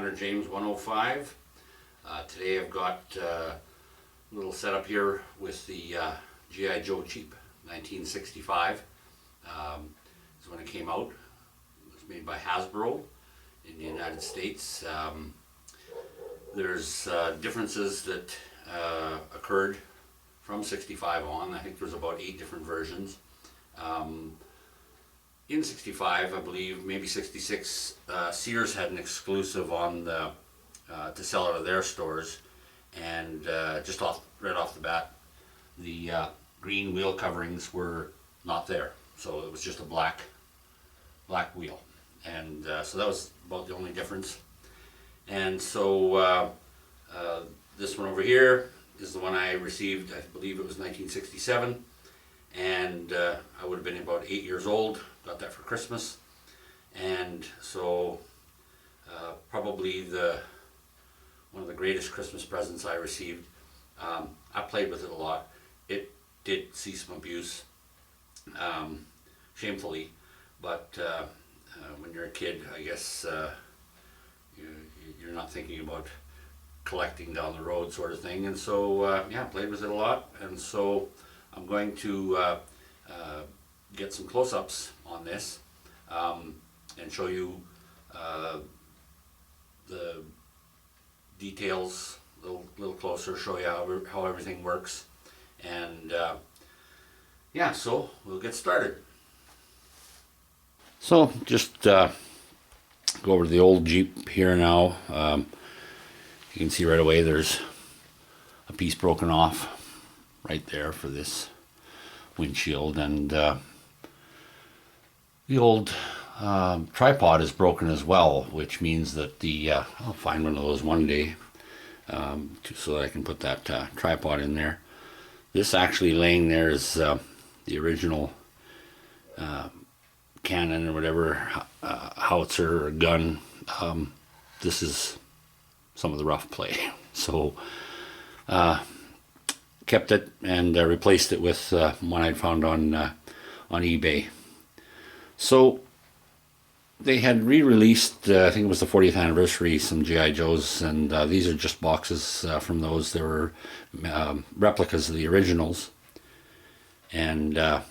Hunter James 105. Today I've got a little setup here with the G.I. Joe Jeep 1965. This is when it came out. It was made by Hasbro in the United States. There's differences that occurred from 65 on. I think there's about 8 different versions. In 65, I believe, maybe 66, Sears had an exclusive on the, to sell out of their stores, and right off the bat, the green wheel coverings were not there, so it was just a black wheel, and so that was about the only difference. And so this one over here is the one I received. I believe it was 1967, and I would have been about 8 years old. Got that for Christmas, and so probably one of the greatest Christmas presents I received. I played with it a lot. It did see some abuse, shamefully, but when you're a kid, I guess you're not thinking about collecting down the road sort of thing, and so yeah, played with it a lot. And so I'm going to get some close-ups on this and show you the details a little closer, show you how everything works, and yeah, so we'll get started. So just go over to the old Jeep here now. You can see right away there's a piece broken off right there for this windshield, and the old tripod is broken as well, which means that I'll find one of those one day so that I can put that tripod in there. This actually laying there is the original cannon or whatever, howitzer or gun. This is some of the rough play. So kept it and replaced it with one I'd found on eBay. So they had re-released, I think it was the 40th anniversary, some G.I. Joes, and these are just boxes from those. They were replicas of the originals, and that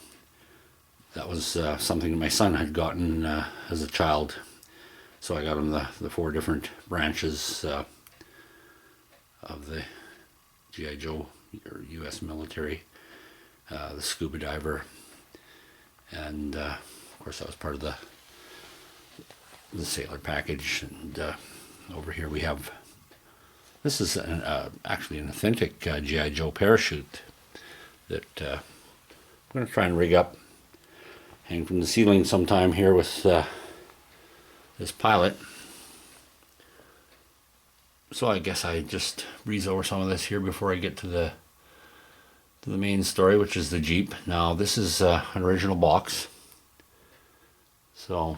was something that my son had gotten as a child. So I got him the 4 different branches of the G.I. Joe or U.S. military, the scuba diver, and of course that was part of the sailor package. And over here we have, this is actually an authentic G.I. Joe parachute that I'm going to try and rig up, hang from the ceiling sometime here with this pilot. So I guess I just breeze over some of this here before I get to the main story, which is the Jeep. Now this is an original box. So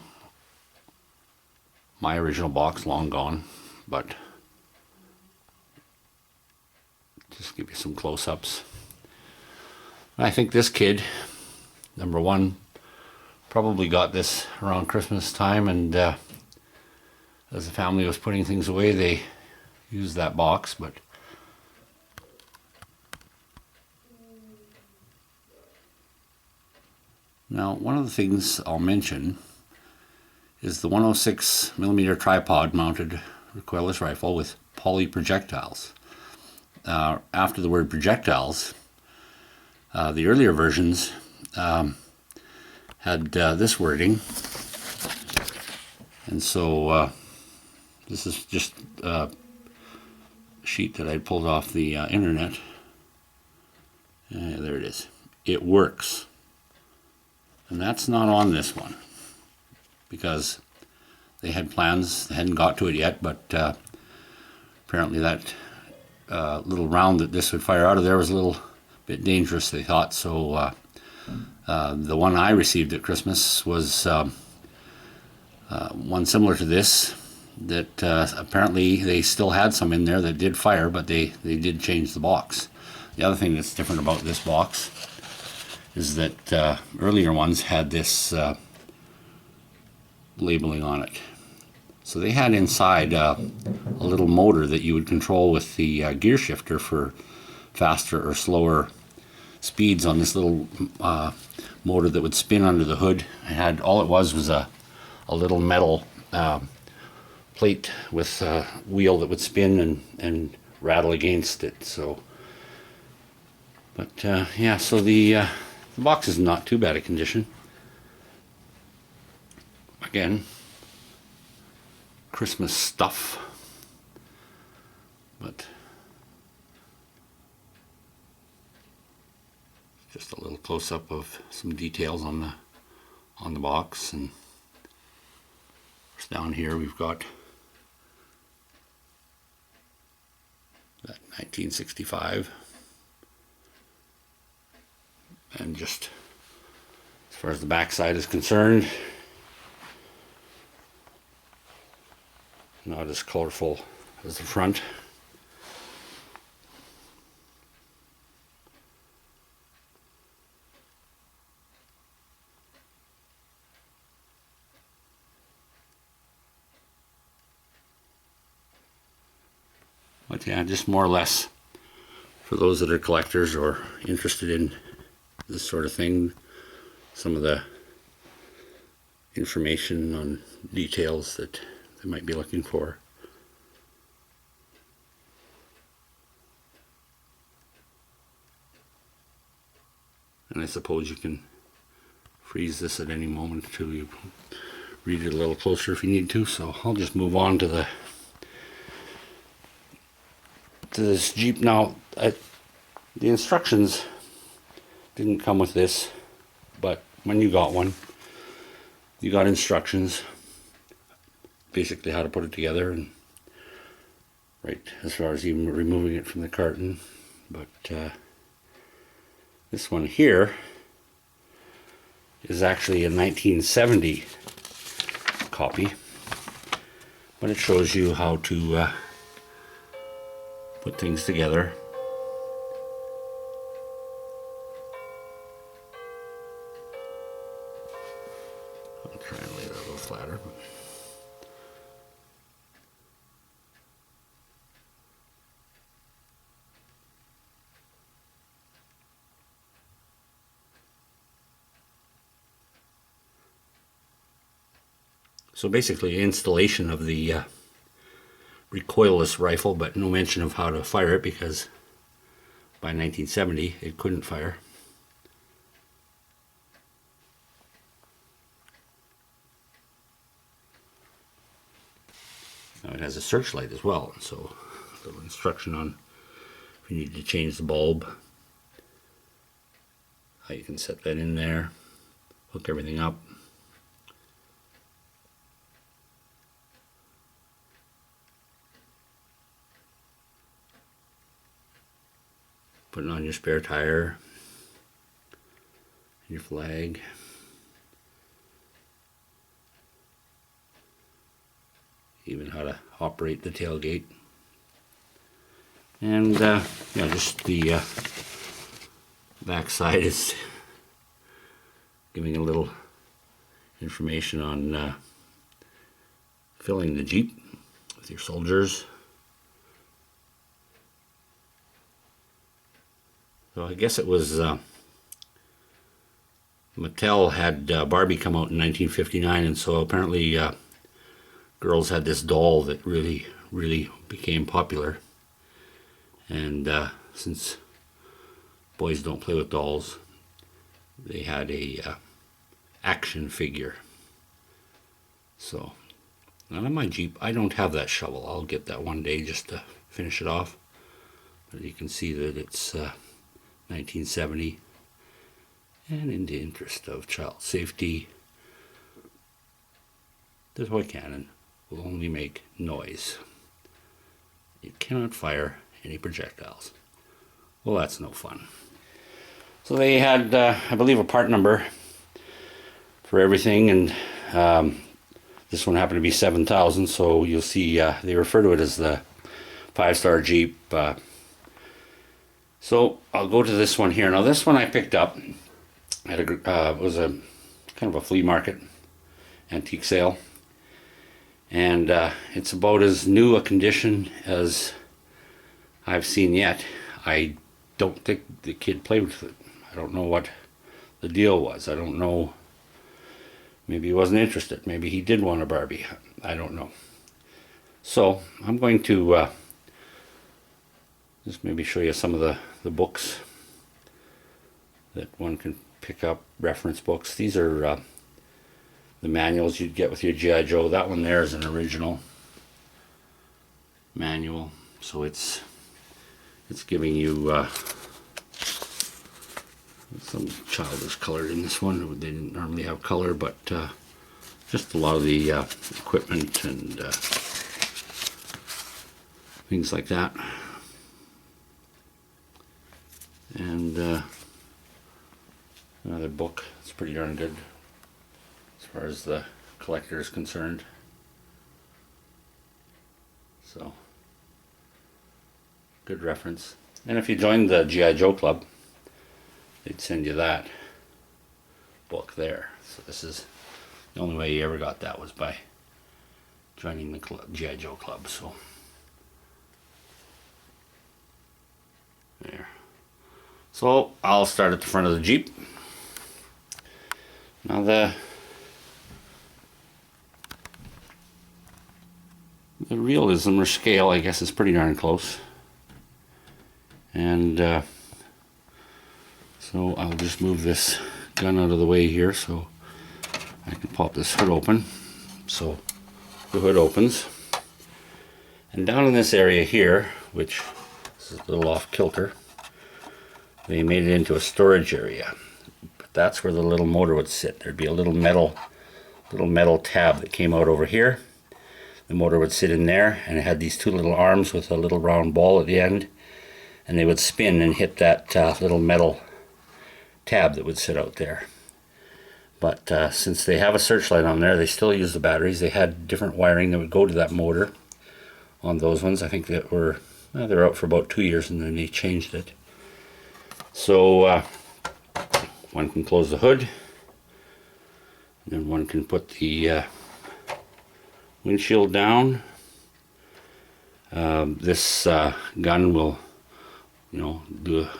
my original box, long gone, but just give you some close-ups. I think this kid, number one, probably got this around Christmas time, and as the family was putting things away, they used that box. But now one of the things I'll mention is the 106mm tripod mounted recoilless rifle with poly projectiles. After the word projectiles, the earlier versions had this wording, and so this is just a sheet that I pulled off the internet. There it is. It works. And that's not on this one, because they had plans. They hadn't got to it yet, but apparently that little round that this would fire out of there was a little bit dangerous, they thought. So the one I received at Christmas was one similar to this, that apparently they still had some in there that did fire, but they did change the box. The other thing that's different about this box is that earlier ones had this labeling on it. So they had inside a little motor that you would control with the gear shifter for faster or slower speeds on this little motor that would spin under the hood. It had, all it was a little metal plate with a wheel that would spin and rattle against it. So, but yeah, so the box is not too bad a condition. Again, Christmas stuff, but just a little close-up of some details on the box. And down here we've got that 1965, and just as far as the back side is concerned, not as colorful as the front. But yeah, just more or less for those that are collectors or interested in this sort of thing, some of the information on details that they might be looking for. And I suppose you can freeze this at any moment until you read it a little closer if you need to. So I'll just move on to this Jeep now. The instructions didn't come with this, but when you got one, you got instructions, basically how to put it together, and right as far as even removing it from the carton. But this one here is actually a 1970 copy, but it shows you how to put things together. I'll try and lay that a little flatter. So basically installation of the recoilless rifle, but no mention of how to fire it, because by 1970 it couldn't fire. Now it has a searchlight as well, so a little instruction on if you need to change the bulb, how you can set that in there, hook everything up. Putting on your spare tire, your flag. Even how to operate the tailgate. And yeah, just the back side is giving a little information on filling the Jeep with your soldiers. So I guess it was Mattel had Barbie come out in 1959, and so apparently girls had this doll that really became popular. And since boys don't play with dolls, they had a action figure. So now on my Jeep, I don't have that shovel. I'll get that one day just to finish it off. But you can see that it's 1970, and in the interest of child safety, the toy cannon will only make noise. You cannot fire any projectiles. Well, that's no fun. So they had, I believe, a part number for everything, and this one happened to be 7000, so you'll see they refer to it as the 5-star Jeep. So I'll go to this one here. Now this one I picked up at it was a kind of a flea market, antique sale, And it's about as new a condition as I've seen yet. I don't think the kid played with it. I don't know what the deal was. I don't know. Maybe he wasn't interested. Maybe he did want a Barbie. I don't know. So I'm going to just maybe show you some of the books that one can pick up, reference books. These are the manuals you'd get with your G.I. Joe. That one there is an original manual, so it's giving you some child is colored in this one. They didn't normally have color, but just a lot of the equipment and things like that. And another book. It's pretty darn good as far as the collector is concerned. So, good reference. And if you joined the G.I. Joe Club, they'd send you that book there. So this is the only way you ever got that was by joining the G.I. Joe Club. So there. So I'll start at the front of the Jeep. Now the realism or scale, I guess, is pretty darn close. And so I'll just move this gun out of the way here so I can pop this hood open. So the hood opens. And down in this area here, which is a little off kilter, they made it into a storage area. But that's where the little motor would sit. There'd be a little metal tab that came out over here. The motor would sit in there, and it had these two little arms with a little round ball at the end, and they would spin and hit that little metal tab that would sit out there. But since they have a searchlight on there, they still use the batteries. They had different wiring that would go to that motor on those ones. I think that they're out for about 2 years, and then they changed it. So one can close the hood, and then one can put the windshield down. This gun will, do a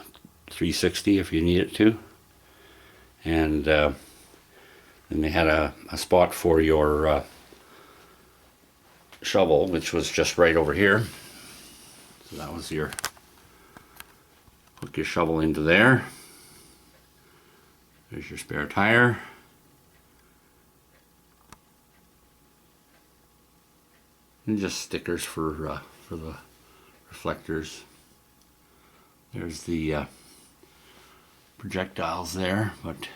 360 if you need it to. And then they had a spot for your shovel, which was just right over here. So that was your, hook your shovel into there. There's your spare tire. And just stickers for the reflectors. There's the projectiles there, but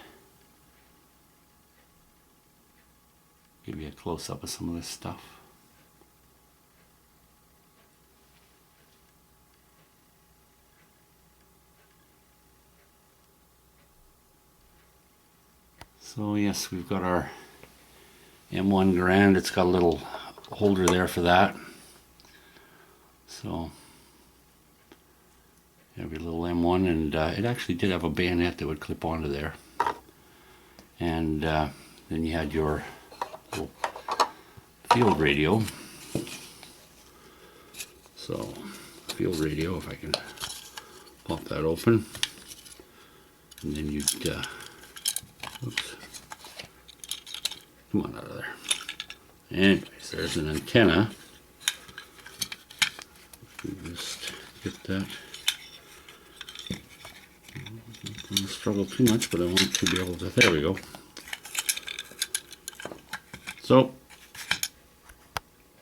give you a close-up of some of this stuff. So yes, we've got our M1 Garand. It's got a little holder there for that. So you have your little M1, and it actually did have a bayonet that would clip onto there. And then you had your little field radio. So field radio, if I can pop that open, and then you'd oops, come on out of there. Anyways, there's an antenna. Just get that. I'm going to struggle too much, but I want to be able to. There we go. So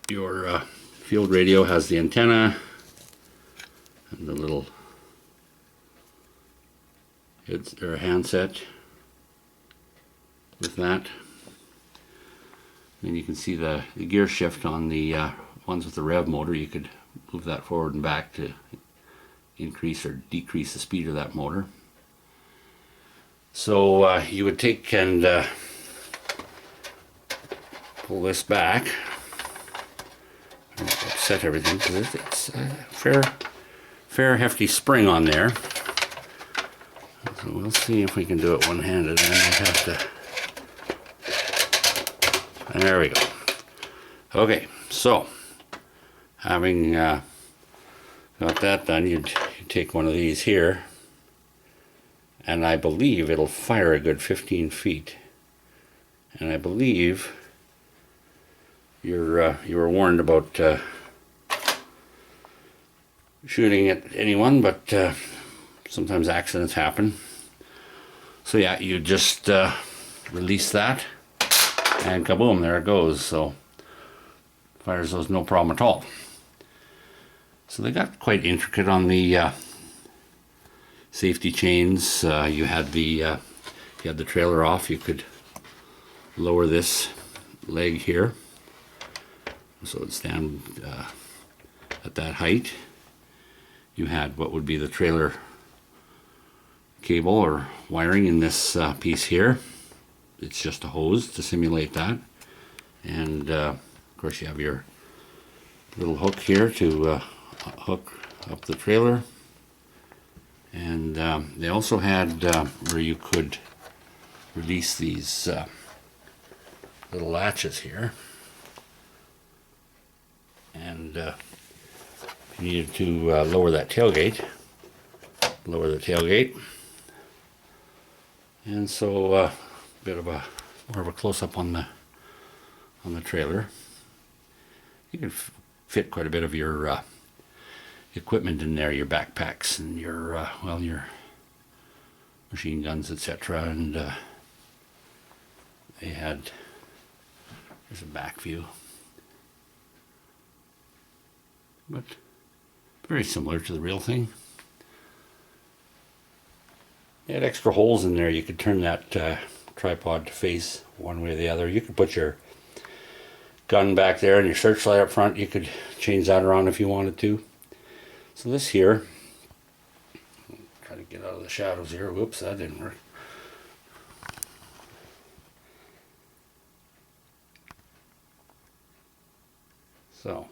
your field radio has the antenna and the little handset with that. Then you can see the gear shift on the ones with the rev motor. You could move that forward and back to increase or decrease the speed of that motor. So you would take and pull this back. Upset everything because it's a fair hefty spring on there. So we'll see if we can do it one-handed. I might have to. And there we go. Okay, so having got that done, you'd take one of these here, and I believe it'll fire a good 15 feet. And I believe you were warned about shooting at anyone, but sometimes accidents happen. So yeah, you just release that, and kaboom, there it goes. So fires those no problem at all. So they got quite intricate on the safety chains. You had the trailer off. You could lower this leg here, so it'd stand at that height. You had what would be the trailer cable or wiring in this piece here. It's just a hose to simulate that, and of course you have your little hook here to hook up the trailer. And they also had where you could release these little latches here, and if you needed to lower that tailgate, lower the tailgate. And so a bit of more of a close-up on the trailer. You can fit quite a bit of your equipment in there, your backpacks and your your machine guns, etc. And they had, there's a back view, but very similar to the real thing. They had extra holes in there. You could turn that tripod to face one way or the other. You could put your gun back there and your searchlight up front. You could change that around if you wanted to. So this here, try to get out of the shadows here. Whoops, that didn't work. So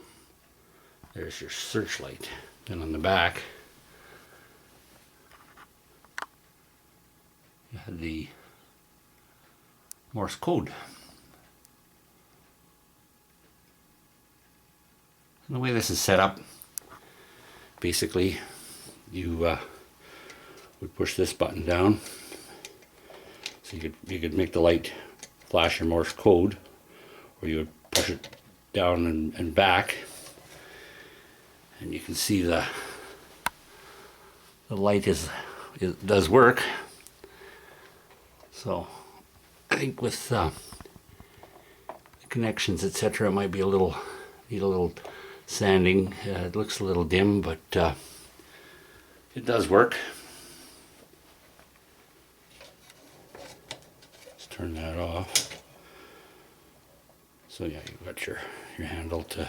there's your searchlight. Then on the back, you had the Morse code. And the way this is set up, basically you would push this button down, so you could make the light flash your Morse code, or you would push it down and back, and you can see the light it does work. So I think with the connections, etc., it might be need a little sanding. It looks a little dim, but it does work. Let's turn that off. So yeah, you've got your handle to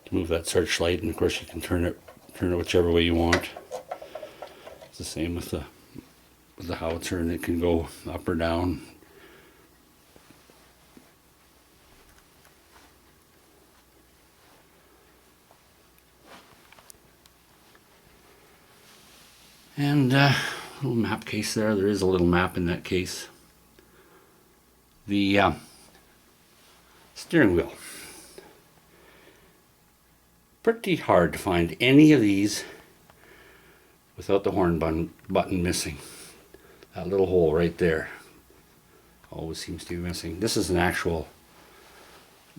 move that searchlight, and of course you can turn it whichever way you want. It's the same with the howitzer, and it can go up or down. And little map case there. There is a little map in that case. The steering wheel. Pretty hard to find any of these without the horn button missing. That little hole right there always seems to be missing. This is an actual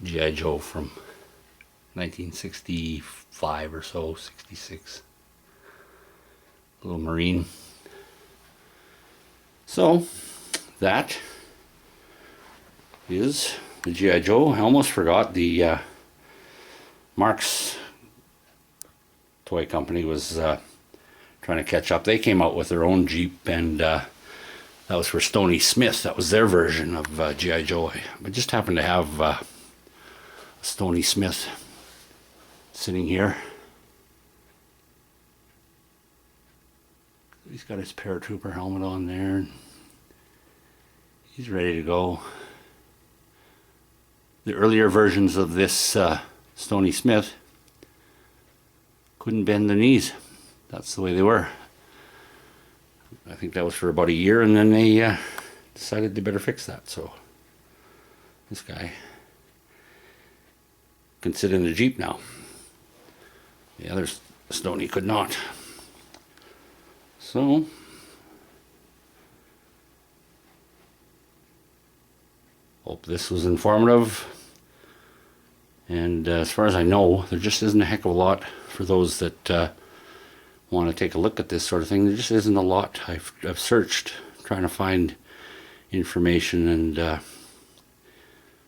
G.I. Joe from 1965 or so, 66. Little Marine. So that is the G.I. Joe. I almost forgot the Marx Toy Company was trying to catch up. They came out with their own Jeep, and that was for Stony Smith. That was their version of G.I. Joe. I just happened to have Stony Smith sitting here. He's got his paratrooper helmet on there. He's ready to go. The earlier versions of this Stony Smith couldn't bend the knees. That's the way they were. I think that was for about a year, and then they decided they better fix that. So this guy can sit in the Jeep now. The other Stoney could not. So, hope this was informative. And as far as I know, there just isn't a heck of a lot for those that want to take a look at this sort of thing. There just isn't a lot. I've searched trying to find information, and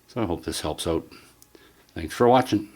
so I hope this helps out. Thanks for watching.